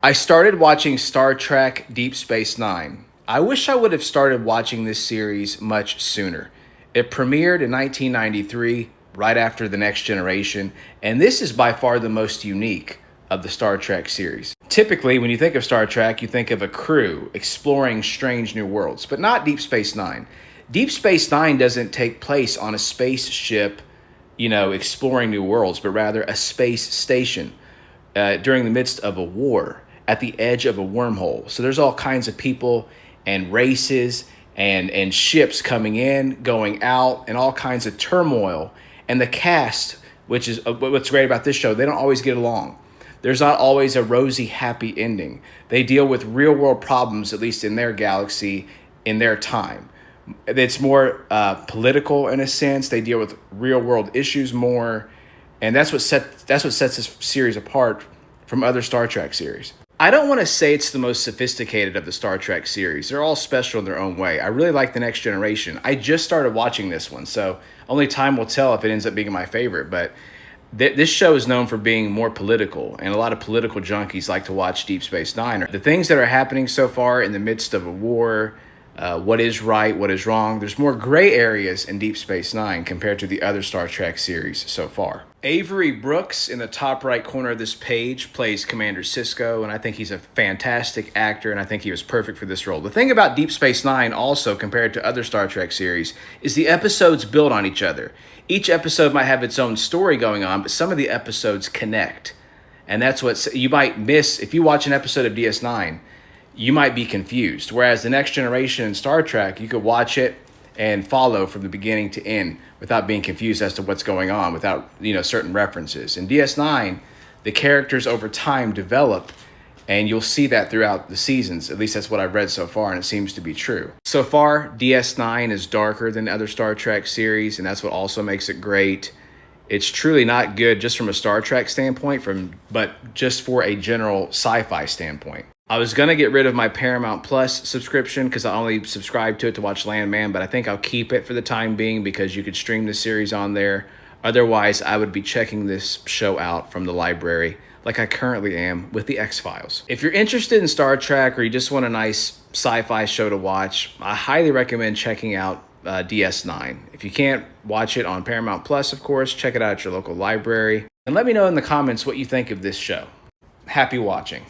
I started watching Star Trek Deep Space Nine. I wish I would have started watching this series much sooner. It premiered in 1993, right after The Next Generation, and this is by far the most unique of the Star Trek series. Typically, when you think of Star Trek, you think of a crew exploring strange new worlds, but not Deep Space Nine. Deep Space Nine doesn't take place on a spaceship, exploring new worlds, but rather a space station during the midst of a war at the edge of a wormhole. So there's all kinds of people and races and ships coming in, going out, and all kinds of turmoil. And the cast, which is what's great about this show, they don't always get along. There's not always a rosy, happy ending. They deal with real world problems, at least in their galaxy, in their time. It's more political in a sense. They deal with real world issues more, and that's what sets this series apart from other Star Trek series. I don't want to say it's the most sophisticated of the Star Trek series. They're all special in their own way. I really like The Next Generation. I just started watching this one, so only time will tell if it ends up being my favorite. But this show is known for being more political, and a lot of political junkies like to watch Deep Space Nine. The things that are happening so far in the midst of a war, what is right, what is wrong. There's more gray areas in Deep Space Nine compared to the other Star Trek series so far. Avery Brooks in the top right corner of this page plays Commander Sisko, and I think he's a fantastic actor, and I think he was perfect for this role. The thing about Deep Space Nine also, compared to other Star Trek series, is the episodes build on each other. Each episode might have its own story going on, but some of the episodes connect. And that's what you might miss. If you watch an episode of DS9, you might be confused. Whereas The Next Generation in Star Trek, you could watch it and follow from the beginning to end without being confused as to what's going on, without certain references. In DS9, the characters over time develop, and you'll see that throughout the seasons. At least that's what I've read so far, and it seems to be true. So far, DS9 is darker than other Star Trek series, and that's what also makes it great. It's truly not good just from a Star Trek standpoint, but just for a general sci-fi standpoint. I was going to get rid of my Paramount Plus subscription because I only subscribe to it to watch Landman, but I think I'll keep it for the time being because you could stream the series on there. Otherwise, I would be checking this show out from the library like I currently am with the X-Files. If you're interested in Star Trek or you just want a nice sci-fi show to watch, I highly recommend checking out DS9. If you can't watch it on Paramount Plus, of course, check it out at your local library. And let me know in the comments what you think of this show. Happy watching.